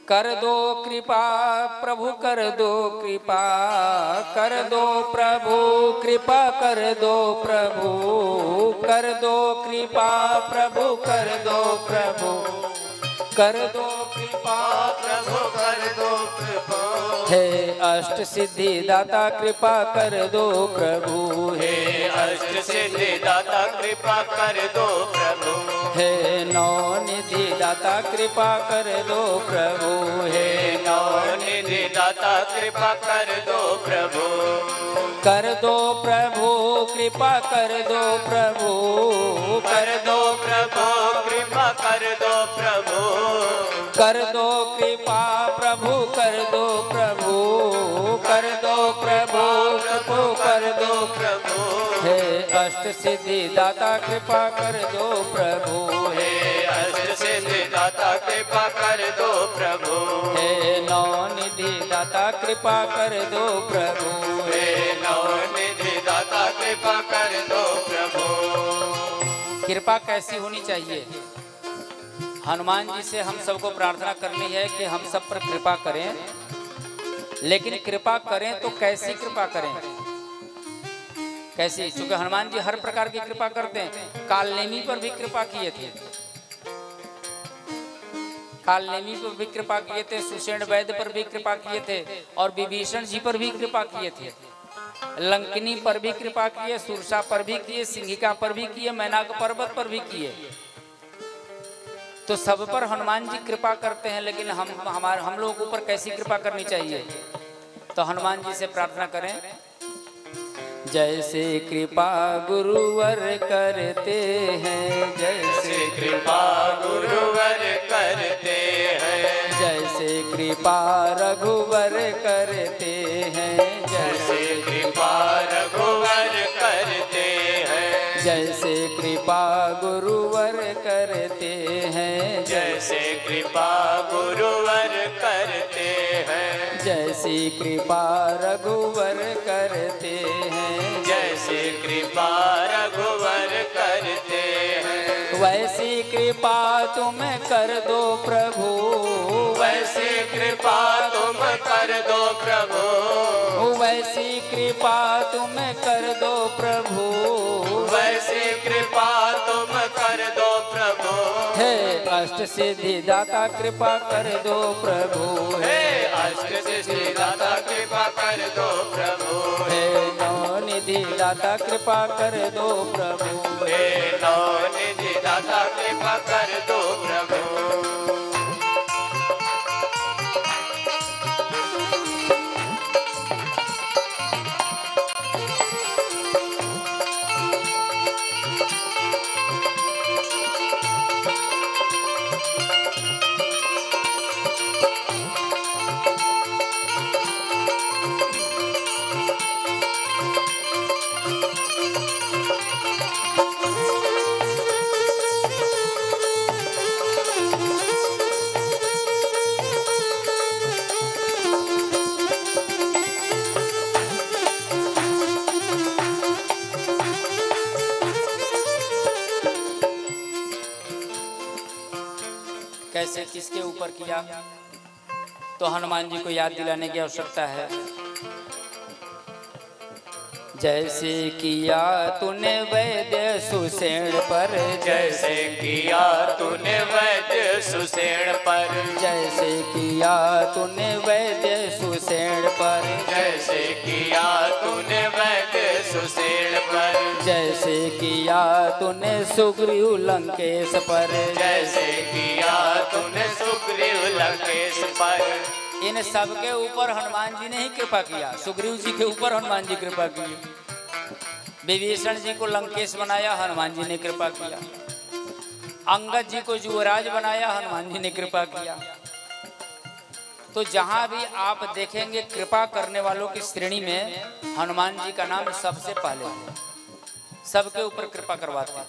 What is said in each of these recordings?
कर दो कृपा प्रभु कर दो कृपा, कर दो प्रभु कृपा कर दो प्रभु, कर दो कृपा प्रभु कर दो प्रभु, कर दो कृपा प्रभु कर दो प्रभु। हे अष्ट सिद्धि दाता कृपा कर दो प्रभु, हे अष्ट सिद्धि दाता कृपा कर दो प्रभु। हे नौ निधि दाता कृपा कर दो प्रभु, हे नौ निधि दाता कृपा कर दो प्रभु। कर दो प्रभु कृपा कर दो प्रभु, कर दो प्रभु कृपा कर दो प्रभु। कर दो कृपा प्रभु कर दो प्रभु, कर दो प्रभु प्रभु कर दो प्रभु। हे अष्ट सिद्धि दाता कृपा कर दो प्रभु, हे अष्ट सिद्धि दाता कृपा कर दो प्रभु। हे नौ निधि दाता कृपा कर दो प्रभु, हे नौ निधि दाता कृपा कर दो प्रभु। कृपा कैसी होनी चाहिए? हनुमान जी से हम सबको प्रार्थना करनी है कि हम सब पर कृपा करें, लेकिन कृपा करें तो कैसी कृपा करें? कैसी? क्योंकि हनुमान जी हर प्रकार की कृपा करते हैं। कालनेमी पर भी कृपा किए थे, कालनेमी पर भी कृपा किए थे, सुषेण वैद्य पर भी कृपा किए थे, और विभीषण जी पर भी कृपा किए थे। लंकिनी पर भी कृपा किए, सुरसा पर भी किए, सिंहिका पर भी किए, मैनाक पर्वत पर भी किए। तो सब पर हनुमान जी कृपा करते हैं, लेकिन हम लोगों के ऊपर कैसी कृपा करनी चाहिए? तो हनुमान जी से प्रार्थना करें, जैसे कृपा गुरुवर करते हैं, जैसे कृपा गुरुवर करते हैं, जैसे कृपा रघुवर करते हैं, जैसे कृपा रघुवर करते हैं, जैसे कृपा गुरुवर करते हैं, जैसे कृपा गुरुवर करते हैं, जैसी कृपा रघुवर करते हैं, जैसे कृपा रघुवर करते हैं, वैसी कृपा तुम कर दो प्रभु, वैसी कृपा तुम कर दो प्रभु, वैसी कृपा तुम कर दो प्रभु, वैसी कृपा तुम कर दो प्रभु। हे अष्ट सिद्धि दाता कृपा कर दो प्रभु, हे अष्ट सिद्धि दाता कृपा कर दो प्रभु, हे नौ निधि दाता कृपा कर दो प्रभु, हे नौ निधि दाता कृपा कर दो प्रभु। कैसे किसके ऊपर किया, तो हनुमान जी को याद दिलाने की आवश्यकता है। जैसे किया तूने वैद्य सुषेण पर, जैसे किया तूने वैद्य सुषेण पर, जैसे किया तूने वैद्य सुषेण पर, जैसे किया तूने वैद्य सुषेण पर, जैसे किया तूने सुग्रीव लंकेश पर, जैसे किया तूने सुग्रीव लंकेश पर। इन सब के ऊपर हनुमान जी ने ही कृपा किया। सुग्रीव जी के ऊपर हनुमान जी कृपा की, विभीषण जी को लंकेश बनाया, हनुमान जी ने कृपा किया, अंगद जी को युवराज बनाया, हनुमान जी ने कृपा किया। तो जहां भी आप देखेंगे कृपा करने वालों की श्रेणी में हनुमान जी का नाम सबसे पहले है, सबके ऊपर कृपा करवाते हैं।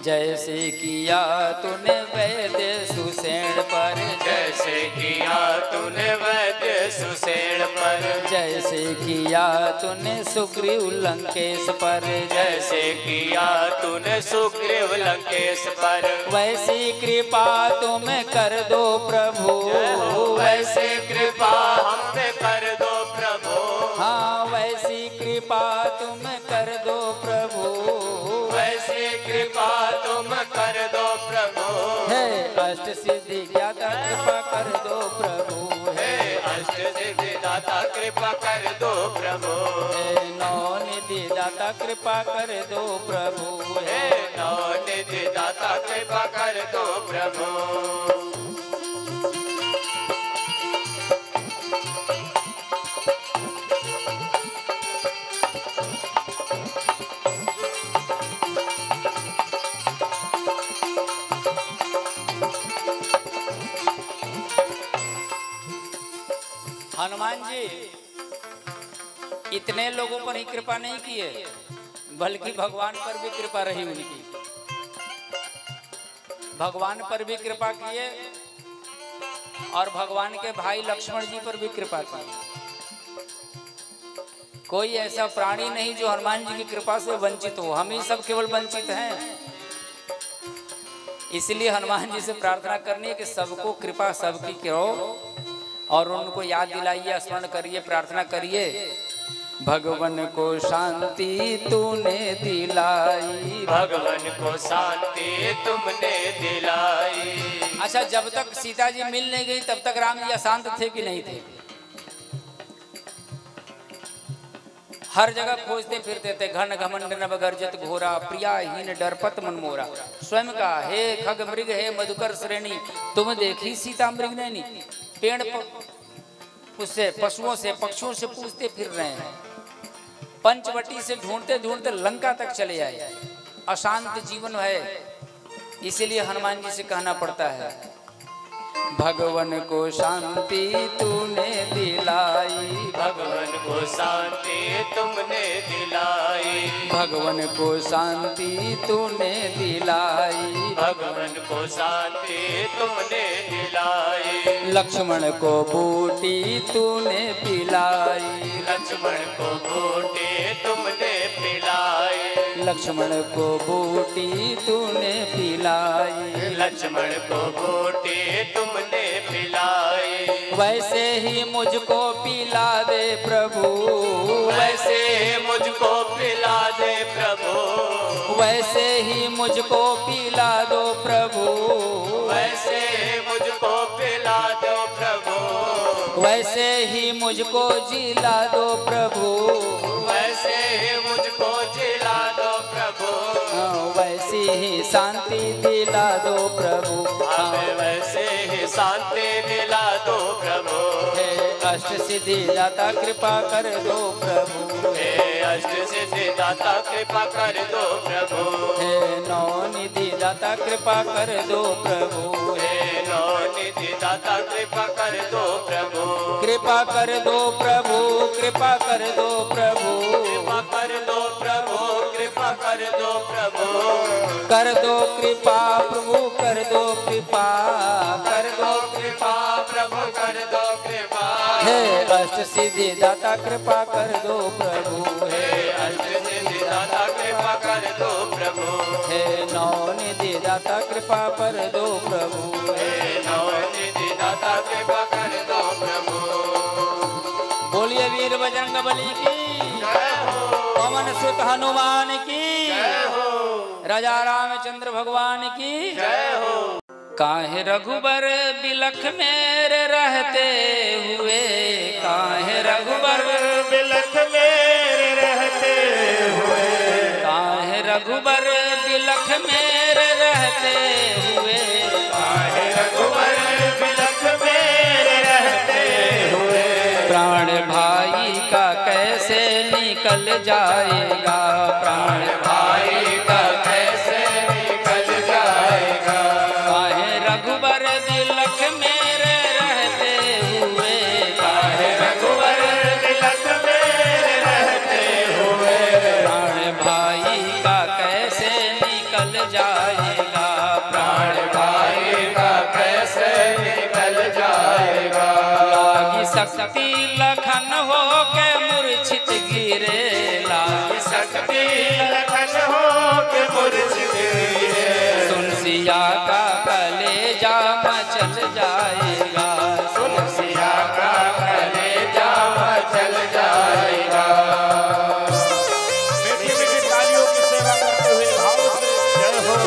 जैसे किया तूने वैद्य सुषेण पर, जैसे किया तूने वैद्य सुसेण पर, जैसे किया तूने सुग्रीव लंकेश पर, जैसे किया तूने सुग्रीव लंकेश पर, वैसी कृपा तुम कर दो प्रभु, वैसे कृपा हम पे कर दो प्रभु, हाँ वैसी कृपा तुम कर दो प्रभु, वैसे कृपा तुम कर दो प्रभु, हे अष्ट सिद्धि ज्ञाता कृपा कर दो प्रभु, हे अष्ट सिद्धि दाता कृपा कर दो प्रभु, हे नौ निधि दाता कृपा कर दो प्रभु, हे नौ निधि दाता कृपा कर दो प्रभु। हनुमान जी इतने लोगों पर ही कृपा नहीं की है, बल्कि भगवान पर भी कृपा रही उनकी, भगवान पर भी कृपा किए और भगवान के भाई लक्ष्मण जी पर भी कृपा की। कोई ऐसा प्राणी नहीं जो हनुमान जी की कृपा से वंचित हो, हम ही सब केवल वंचित हैं। इसलिए हनुमान जी से प्रार्थना करनी है कि सबको कृपा सबकी करो और उनको याद दिलाइए, स्मरण करिए, प्रार्थना करिए। भगवान को शांति तूने दिलाई, भगवान को शांति तुमने दिलाई। अच्छा, जब तक सीता जी मिल नहीं गई तब तक राम जी अशांत थे कि नहीं थे? हर जगह खोजते फिरते थे, घन घमंड नभ गर्जत घोरा, प्रियाहीन डरपत मन मोरा। स्वयं का हे खग मृग हे मधुकर श्रेणी, तुम देखी सीता मृग नैनी। पेड़ उससे पशुओं से पक्षियों से पूछते फिर रहे हैं, पंचवटी से ढूंढते ढूंढते लंका तक चले आए। अशांत जीवन है, इसीलिए हनुमान जी से कहना पड़ता है भगवान को शांति तूने दिलाई, भगवान को शांति तुमने दिलाई, भगवान को शांति तूने दिलाई, भगवान को शांति तुमने दिलाई। लक्ष्मण को बूटी तूने पिलाई, लक्ष्मण को बूटी तुमने पिलाई, लक्ष्मण को बूटी तूने पिलाई, लक्ष्मण को बूटी तुमने पिलाई। वैसे ही मुझको पिला दे प्रभु, वैसे मुझको पिला दे प्रभु, वैसे ही मुझको पिला दो प्रभु, वैसे मुझको पिला दो प्रभु, वैसे ही मुझको जिला दो प्रभु, वैसे मुझको जिला दो प्रभु, वैसी ही शांति दिला दो प्रभु, हमें वैसे ही शांति दिला दो प्रभु। हे अष्ट सिद्धि दाता कृपा कर दो प्रभु, हे अष्ट सिद्धि दाता कृपा कर दो प्रभु, हे नौ निधि दाता कृपा कर दो प्रभु, हे नौ निधि दाता कृपा कर दो प्रभु, कृपा कर दो प्रभु, कृपा कर दो प्रभु, कृपा कर दो प्रभु, कृपा कर दो प्रभु, कर दो कृपा प्रभु, कर दो कृपा, कर दो कृपा प्रभु कर दो कृपा। हे अष्ट सिद्धि दाता कृपा कर दो प्रभु, हे अष्ट सिद्धि दाता कृपा कर दो प्रभु, हे नौ निधि दाता कृपा कर दो प्रभु, हे नौ निधि दाता कृपा कर दो प्रभु। बोलिए वीर बजरंग बली की, पवन सुत हनुमान की, राजा रामचंद्र भगवान की जय हो। काहे रघुबर बिलख मेरे रहते हुए, काहे रघुबर बिलख मेरे रहते हुए, काहे रघुबर बिलख मेरे रहते हुए, काहे रघुबर बिलख मेरे रहते हुए, प्राण भाई का कैसे निकल जाएगा, प्राण भाई का कैसे निकल जाएगा। काहे रघुबर बिलख मेरे रहते हुए, काहे रघुबर बिलख मेरे रहते हुए, प्राण भाई का कैसे निकल जाएगा, प्राण भाई का कैसे निकल जाएगा। लागी शक्ति लखन हो के मूर्छित गिरे लागी शक्ति लखन हो के मूर्छित गिरे। सुन सिया का कलेजा मचल जाएगा, सुन सिया का कलेजा मचल जाएगा। मीठी मीठी तालियों की सेवा करते हुए भाव से जय हो।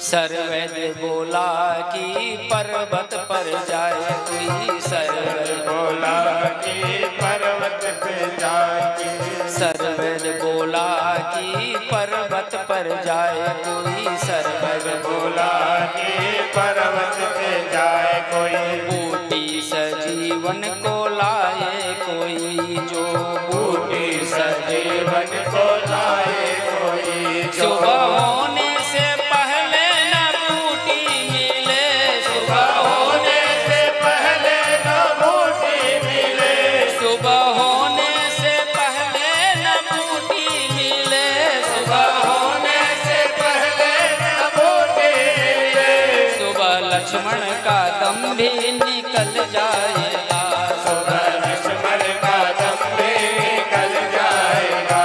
सर्वैद बोला कि पर्वत पर जाए कोई, सर्वैद बोला कि पर्वत पे जाए, सर्वैद बोला कि पर्वत पर जाए कोई, सर्वैद बोला कि पर्वत पे जाए कोई। बूटी सजीवन को लाए कोई, जो बूटी सजीवन को लाए कोई। सुबह होने से पहले न बूटी मिले, सुबह होने से पहले न बूटी मिले, सुबह होने से पहले न बूटी मिले, सुबह होने से पहले न बूटी मिले। सुबह लक्ष्मण का दम भी निकल जाएगा, सुबह लक्ष्मण का दम भी निकल जाएगा।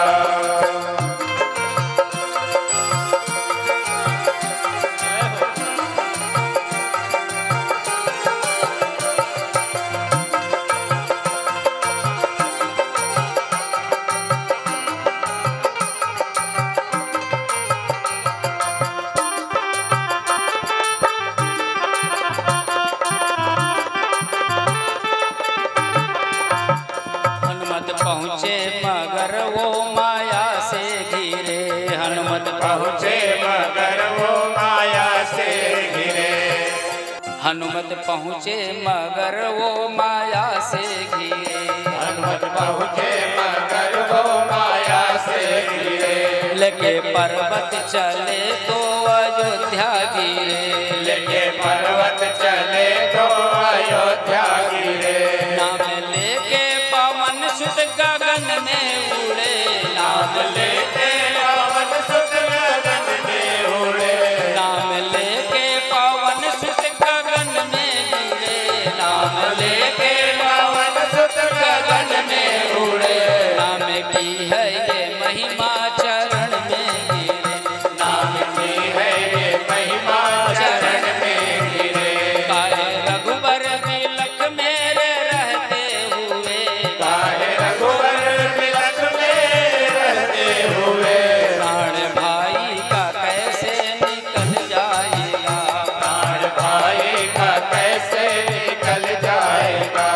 हनुमत पहुँचे मगर वो माया से घिरे, हनुमत पहुँचे मगर वो माया से घिरे। हनुमत पहुँचे मगर वो माया से घिरे, हनुमत पहुँचे मगर वो माया से घिरे। लेके पर्वत चले तो अयोध्या गिरे, लेके पर्वत चले तो अयोध्या गिरे। नाम लेके पवन सुत गगन में उड़े, नाम लेके पवन सुत गगन में उड़े। नाम लेके पवन सुत गगन में गिरे, नाम लेके पवन सुत गगन में उड़े। नाम की है ये महिमा चरण में गिरे, नाम की है ये महिमा चरण में गिरे। गाए रघुबर बिलख मेरे रहते हुए, गाए रघुवर बिलख में रहते हुए। प्राण भाई का कैसे निकल जाएगा, प्राण भाई का कैसे निकल जाएगा।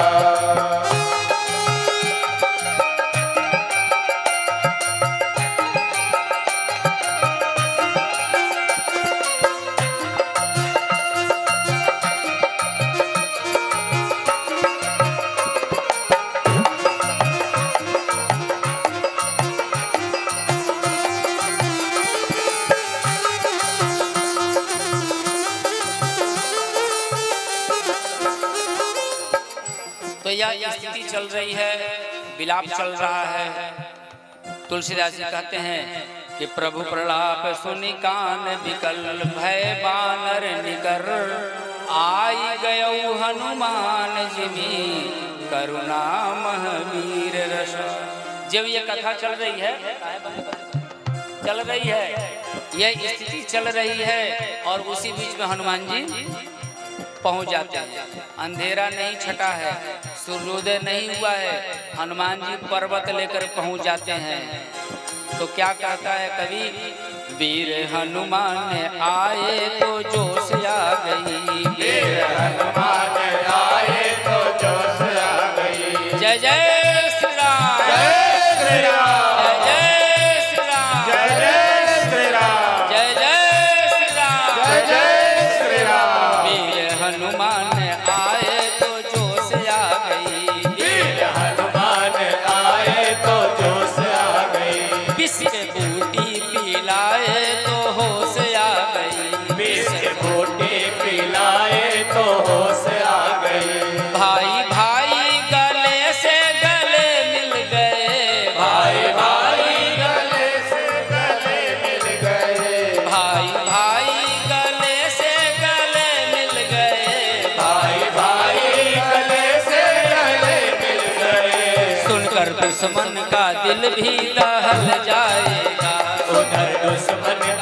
तो यह स्थिति चल रही है, विलाप चल रहा है। तुलसीदास जी कहते हैं कि प्रभु प्रलाप सुनि कान विकल, भय बानर निकर, आई गयो हनुमान जिमी, करुणा महावीर रस। जब ये कथा चल रही है, यह स्थिति चल रही है, और उसी बीच में हनुमान जी पहुंच जाते हैं। अंधेरा नहीं छटा है, सूर्योदय नहीं हुआ है, हनुमान जी पर्वत लेकर पहुंच जाते हैं। तो क्या कहता है कवि, वीर हनुमान आए तो जोश आ गई, वीर हनुमान आए तो जोश आ गई। जय जय श्री राम, जय श्री राम, जय श्री राम, जय श्री राम, जय जय श्री राम, जय श्री राम। वीर हनुमान आए दिल भी दहल जाएगा। उधर दुश्मन